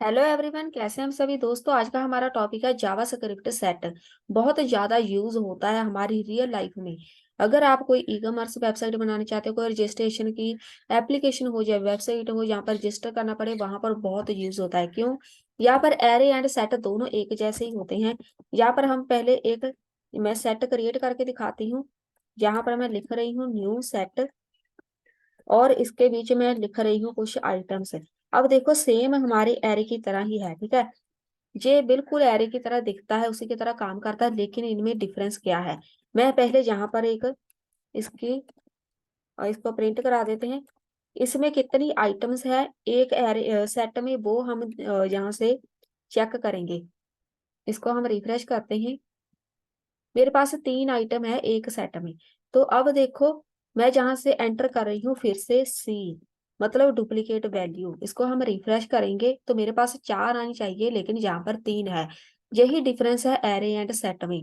Hello everyone, कैसे हैं हम सभी दोस्तों। आज का हमारा टॉपिक है जावा स्क्रिप्ट सेट। बहुत ज्यादा यूज होता है हमारी रियल लाइफ में। अगर आप कोई ई कॉमर्स वेबसाइट बनाना चाहते हो, कोई रजिस्ट्रेशन की एप्लीकेशन हो जाए, वेबसाइट हो जहाँ पर रजिस्टर करना पड़े, वहां पर बहुत यूज होता है। क्यों? यहाँ पर एरे एंड सेट दोनों एक जैसे ही होते हैं। यहाँ पर हम पहले एक मैं सेट क्रिएट करके दिखाती हूँ। यहाँ पर मैं लिख रही हूँ न्यू सेट, और इसके बीच में लिख रही हूँ कुछ आइटम्स। अब देखो, सेम हमारे एरे की तरह ही है, ठीक है। ये बिल्कुल एरे की तरह दिखता है, उसी की तरह काम करता है, लेकिन इनमें डिफरेंस क्या है। मैं पहले यहाँ पर एक इसकी इसको प्रिंट करा देते हैं। इसमें कितनी आइटम्स है एक एरे सेट में, वो हम यहाँ से चेक करेंगे। इसको हम रिफ्रेश करते हैं। मेरे पास 3 आइटम है एक सेट में। तो अब देखो, मैं जहां से एंटर कर रही हूँ फिर से सी, मतलब डुप्लीकेट वैल्यू। इसको हम रिफ्रेश करेंगे तो मेरे पास 4 आनी चाहिए, लेकिन यहाँ पर 3 है। यही डिफरेंस है एरे एंड सेट में।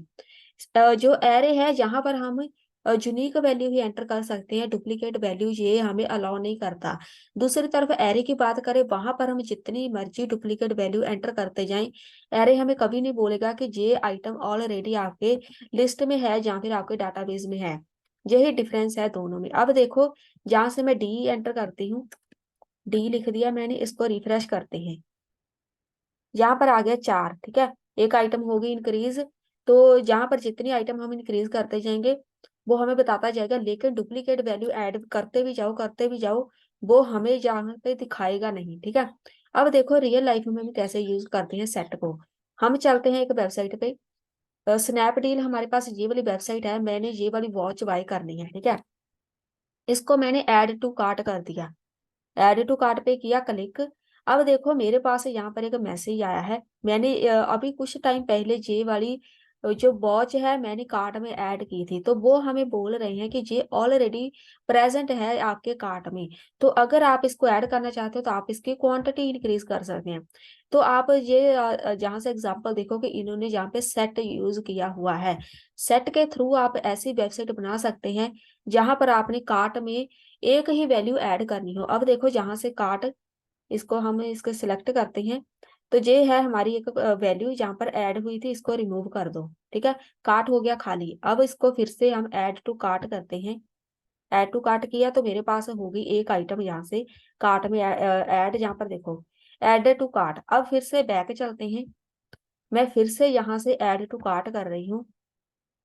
जो एरे है जहां पर हम यूनिक वैल्यू ही एंटर कर सकते हैं, डुप्लीकेट वैल्यू ये हमें अलाउ नहीं करता। दूसरी तरफ एरे की बात करें, वहां पर हम जितनी मर्जी डुप्लीकेट वैल्यू एंटर करते जाएं, एरे हमें कभी नहीं बोलेगा कि ये आइटम ऑलरेडी आपके लिस्ट में है या फिर आपके डाटाबेस में है। यही डिफरेंस है दोनों में। अब देखो, जहां से मैं डी एंटर करती हूँ, डी लिख दिया मैंने, इसको रिफ्रेश करते हैं। यहाँ पर आ गया 4, ठीक है। एक आइटम होगी इंक्रीज। तो जहां पर जितनी आइटम हम इंक्रीज करते जाएंगे वो हमें बताता जाएगा, लेकिन डुप्लीकेट वैल्यू ऐड करते भी जाओ, वो हमें यहाँ पे दिखाएगा नहीं, ठीक है। अब देखो, रियल लाइफ में हम कैसे यूज करते हैं सेट को। हम चलते हैं एक वेबसाइट पे। स्नैपडील हमारे पास ये वाली वेबसाइट है, मैंने ये वाली वॉच बाय करनी है, ठीक है। इसको मैंने ऐड टू कार्ट कर दिया। ऐड टू कार्ट पे किया क्लिक। अब देखो, मेरे पास यहाँ पर एक मैसेज आया है। मैंने अभी कुछ टाइम पहले ये वाली जो वॉच है मैंने कार्ट में ऐड की थी, तो वो हमें बोल रहे हैं कि ये ऑलरेडी प्रेजेंट है आपके कार्ट में। तो अगर आप इसको ऐड करना चाहते हो तो आप इसकी क्वांटिटी इंक्रीज कर सकते हैं। तो आप ये जहाँ से एग्जांपल देखो कि इन्होंने यहाँ पे सेट यूज किया हुआ है। सेट के थ्रू आप ऐसी वेबसाइट बना सकते हैं जहां पर आपने कार्ट में एक ही वैल्यू ऐड करनी हो। अब देखो, जहां से कार्ट, इसको हम इसको सिलेक्ट करते हैं। तो ये है हमारी एक वैल्यू जहां पर ऐड हुई थी, इसको रिमूव कर दो, ठीक है। कार्ट हो गया खाली। अब इसको फिर से हम ऐड टू कार्ट करते हैं। ऐड टू कार्ट किया तो मेरे पास होगी एक आइटम यहाँ से कार्ट में ऐड, जहाँ पर देखो ऐड टू कार्ट। अब फिर से बैक चलते हैं। मैं फिर से यहाँ से ऐड टू कार्ट कर रही हूँ।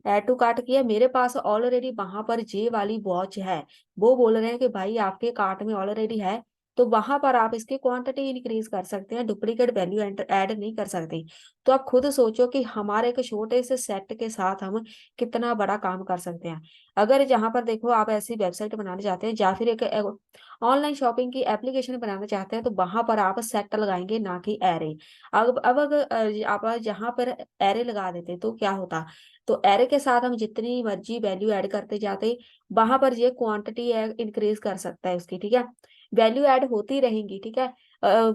ऐड टू कार्ट किया, मेरे पास ऑलरेडी वहां पर जे वाली वॉच है। वो बोल रहे हैं कि भाई आपके कार्ट में ऑलरेडी है। तो वहां पर आप इसकी क्वांटिटी इंक्रीज कर सकते हैं, डुप्लीकेट वैल्यू ऐड नहीं कर सकते। तो आप खुद सोचो कि हमारे एक छोटे से सेट के साथ हम कितना बड़ा काम कर सकते हैं। अगर जहां पर देखो, आप ऐसी वेबसाइट बनाना चाहते हैं या फिर एक ऑनलाइन शॉपिंग की एप्लीकेशन बनाना चाहते हैं, तो वहां पर आप सेट लगाएंगे, ना कि एरे। अब अगर आप जहां पर एरे लगा देते तो क्या होता। तो एरे के साथ हम जितनी मर्जी वैल्यू ऐड करते जाते, वहां पर ये क्वांटिटी इंक्रीज कर सकता है उसकी, ठीक है। वैल्यू ऐड होती रहेंगी, ठीक है।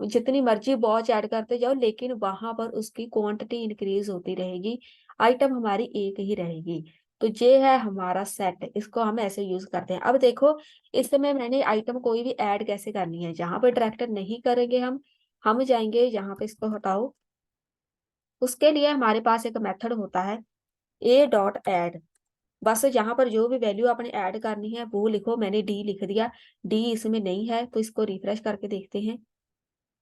जितनी मर्जी वॉच ऐड करते जाओ, लेकिन वहां पर उसकी क्वांटिटी इंक्रीज होती रहेगी। आइटम हमारी एक ही रहेगी। तो ये है हमारा सेट, इसको हम ऐसे यूज करते हैं। अब देखो, इस समय मैंने आइटम कोई भी ऐड कैसे करनी है, जहां पे डायरेक्ट नहीं करेंगे हम जाएंगे यहाँ पे, इसको हटाओ। उसके लिए हमारे पास एक मेथड होता है ए डॉट एड। बस यहाँ पर जो भी वैल्यू आपने ऐड करनी है वो लिखो। मैंने डी लिख दिया। डी इसमें नहीं है तो इसको रिफ्रेश करके देखते हैं।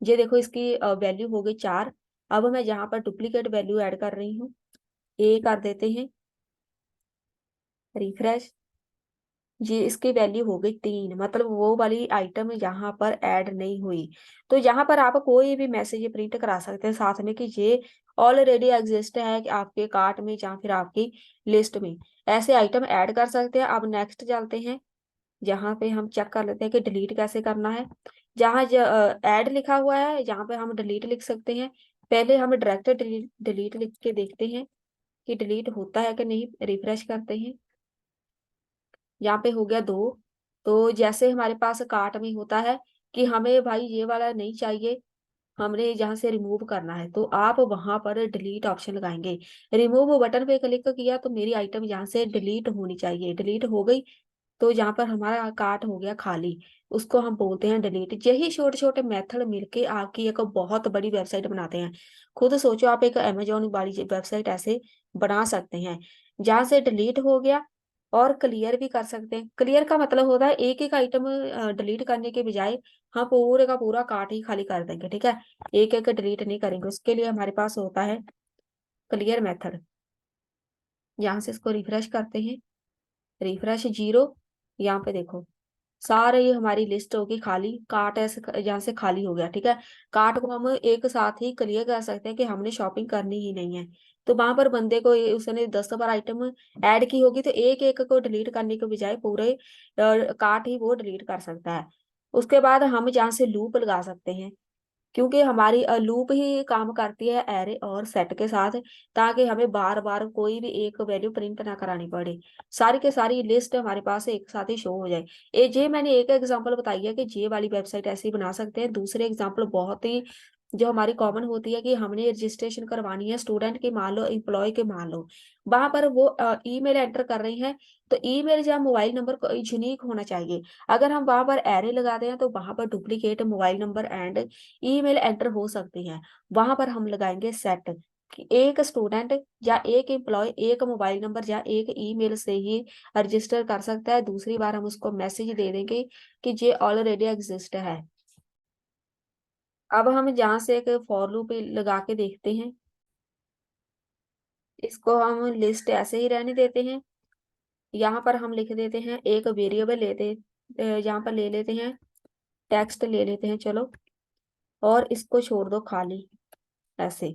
ये देखो, इसकी वैल्यू हो गई 4। अब मैं यहाँ पर डुप्लीकेट वैल्यू ऐड कर रही हूँ। ए कर देते हैं, रिफ्रेश। ये इसकी वैल्यू हो गई 3, मतलब वो वाली आइटम यहाँ पर ऐड नहीं हुई। तो यहाँ पर आप कोई भी मैसेज प्रिंट करा सकते हैं साथ में कि ये ऑलरेडी एग्जिस्ट है कि आपके कार्ट में या फिर आपकी लिस्ट में। ऐसे आइटम ऐड कर सकते हैं। अब नेक्स्ट चलते हैं, जहाँ पे हम चेक कर लेते हैं कि डिलीट कैसे करना है। जहाँ ऐड लिखा हुआ है यहाँ पे हम डिलीट लिख सकते हैं। पहले हम डायरेक्ट डिलीट लिख के देखते हैं कि डिलीट होता है कि नहीं। रिफ्रेश करते हैं, यहाँ पे हो गया 2। तो जैसे हमारे पास कार्ट में होता है कि हमें भाई ये वाला नहीं चाहिए, हमने जहाँ से रिमूव करना है, तो आप वहां पर डिलीट ऑप्शन लगाएंगे। रिमूव बटन पे क्लिक किया तो मेरी आइटम यहाँ से डिलीट होनी चाहिए। डिलीट हो गई। तो जहाँ पर हमारा कार्ट हो गया खाली, उसको हम बोलते हैं डिलीट। यही छोटे छोटे मेथड मिलके आपकी एक बहुत बड़ी वेबसाइट बनाते हैं। खुद सोचो, आप एक अमेजोन वाली वेबसाइट ऐसे बना सकते हैं, जहाँ से डिलीट हो गया और क्लियर भी कर सकते हैं। क्लियर का मतलब होता है एक एक आइटम डिलीट करने के बजाय हम पूरे का पूरा कार्ट ही खाली कर देंगे, ठीक है। एक एक डिलीट नहीं करेंगे, उसके लिए हमारे पास होता है क्लियर मेथड। यहाँ से इसको रिफ्रेश करते हैं, रिफ्रेश 0। यहाँ पे देखो सारे ये हमारी लिस्ट होगी खाली, कार्ट ऐसे यहाँ से खाली हो गया, ठीक है। कार्ट को हम एक साथ ही क्लियर कर सकते हैं कि हमने शॉपिंग करनी ही नहीं है। तो वहां पर बंदे को उसने 10 बार आइटम ऐड की होगी, तो एक एक को डिलीट करने के बजाय पूरे कार्ट ही वो डिलीट कर सकता है। उसके बाद हम जहाँ से लूप लगा सकते हैं, क्योंकि हमारी लूप ही काम करती है एरे और सेट के साथ, ताकि हमें बार बार कोई भी एक वैल्यू प्रिंट ना करानी पड़े। सारी के सारी लिस्ट हमारे पास एक साथ ही शो हो जाए। ये मैंने एक एग्जांपल बताई है कि ये वाली वेबसाइट ऐसे ही बना सकते हैं। दूसरे एग्जांपल बहुत ही जो हमारी कॉमन होती है कि हमने रजिस्ट्रेशन करवानी है स्टूडेंट की, मान लो एम्प्लॉय के, मान लो वहां पर वो ईमेल एंटर कर रही है, तो ईमेल या मोबाइल नंबर यूनिक होना चाहिए। अगर हम वहां पर एरे लगाते हैं तो वहां पर duplicate mobile number and email enter हो सकती है। वहां पर हम लगाएंगे सेट, कि एक स्टूडेंट या एक एम्प्लॉय एक मोबाइल नंबर या एक ईमेल से ही रजिस्टर कर सकता है। दूसरी बार हम उसको मैसेज दे देंगे कि ये ऑलरेडी एग्जिस्ट है। अब हम जहाँ से एक फॉर लूप लगा के देखते हैं, इसको हम लिस्ट ऐसे ही रहने देते हैं। यहाँ पर हम लिख देते हैं एक वेरिएबल लेते, यहाँ पर ले लेते हैं टेक्स्ट ले लेते हैं, चलो, और इसको छोड़ दो खाली ऐसे।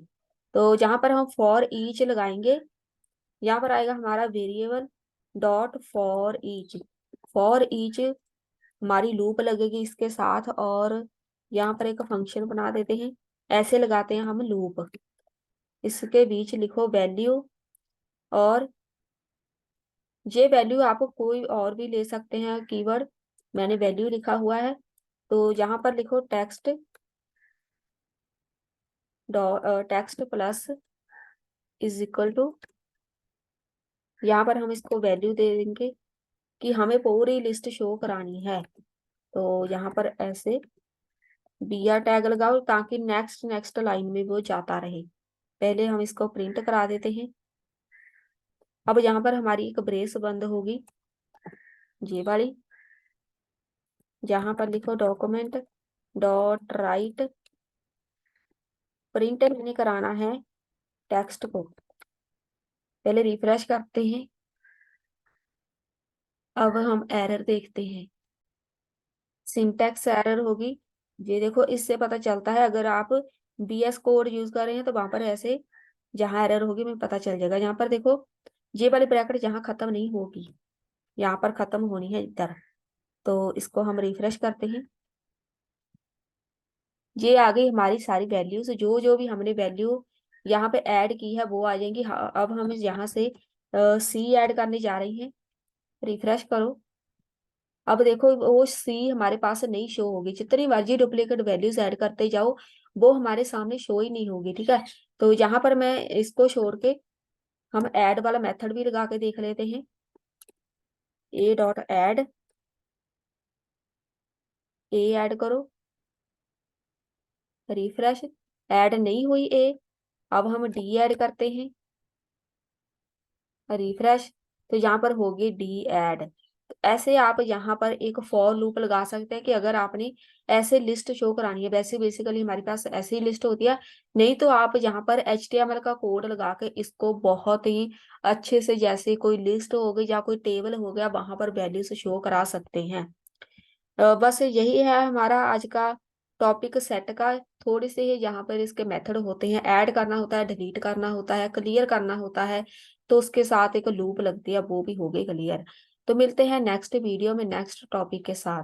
तो जहां पर हम फॉर ईच लगाएंगे, यहाँ पर आएगा हमारा वेरिएबल डॉट फॉर ईच हमारी लूप लगेगी इसके साथ, और यहाँ पर एक फंक्शन बना देते हैं, ऐसे लगाते हैं हम लूप। इसके बीच लिखो वैल्यू, और ये वैल्यू आप कोई और भी ले सकते हैं कीवर्ड, मैंने वैल्यू लिखा हुआ है। तो यहाँ पर लिखो text text plus is equal to, यहाँ पर हम इसको वैल्यू दे देंगे कि हमें पूरी लिस्ट शो करानी है। तो यहाँ पर ऐसे बिया टैग लगाओ ताकि नेक्स्ट नेक्स्ट लाइन में वो जाता रहे। पहले हम इसको प्रिंट करा देते हैं। अब यहाँ पर हमारी एक ब्रेस बंद होगी, ये वाली, जहाँ पर लिखो डॉक्यूमेंट डॉट राइट, प्रिंट मैंने कराना है टेक्स्ट को। पहले रिफ्रेश करते हैं, अब हम एरर देखते हैं, सिंटैक्स एरर होगी। ये देखो, इससे पता चलता है अगर आप बीएस कोड यूज कर रहे हैं तो वहां पर ऐसे जहां एरर होगी हमें पता चल जाएगा। यहाँ पर देखो ये वाली ब्रैकेट जहां खत्म नहीं होगी, यहाँ पर खत्म होनी है इधर। तो इसको हम रिफ्रेश करते हैं, ये आ गई हमारी सारी वैल्यूज, जो जो भी हमने वैल्यू यहाँ पे ऐड की है वो आ जाएंगी। हाँ, अब हम यहाँ से सी ऐड करने जा रही हैं, रिफ्रेश करो। अब देखो वो सी हमारे पास नहीं शो होगी, जितनी मर्जी डुप्लीकेट वैल्यूज ऐड करते जाओ वो हमारे सामने शो ही नहीं होगी, ठीक है। तो यहाँ पर मैं इसको छोड़ के हम ऐड वाला मेथड भी लगा के देख लेते हैं, ए डॉट ऐड, ए ऐड करो, रिफ्रेश, ऐड नहीं हुई ए। अब हम डी ऐड करते हैं, रिफ्रेश, तो यहाँ पर होगी डी ऐड। तो ऐसे आप यहाँ पर एक फॉर लूप लगा सकते हैं कि अगर आपने ऐसे लिस्ट शो करानी है, वैसे बेसिकली हमारे पास ऐसी लिस्ट होती है, नहीं तो आप यहाँ पर HTML का कोड लगा के इसको बहुत ही अच्छे से, जैसे कोई लिस्ट हो गई या कोई टेबल हो गया, वहां पर वैल्यूज शो करा सकते हैं। बस यही है हमारा आज का टॉपिक सेट का। थोड़ी से ही यहाँ पर इसके मेथड होते हैं, ऐड करना होता है, डिलीट करना होता है, क्लियर करना होता है, तो उसके साथ एक लूप लगती है, वो भी हो गई क्लियर। तो मिलते हैं नेक्स्ट वीडियो में नेक्स्ट टॉपिक के साथ।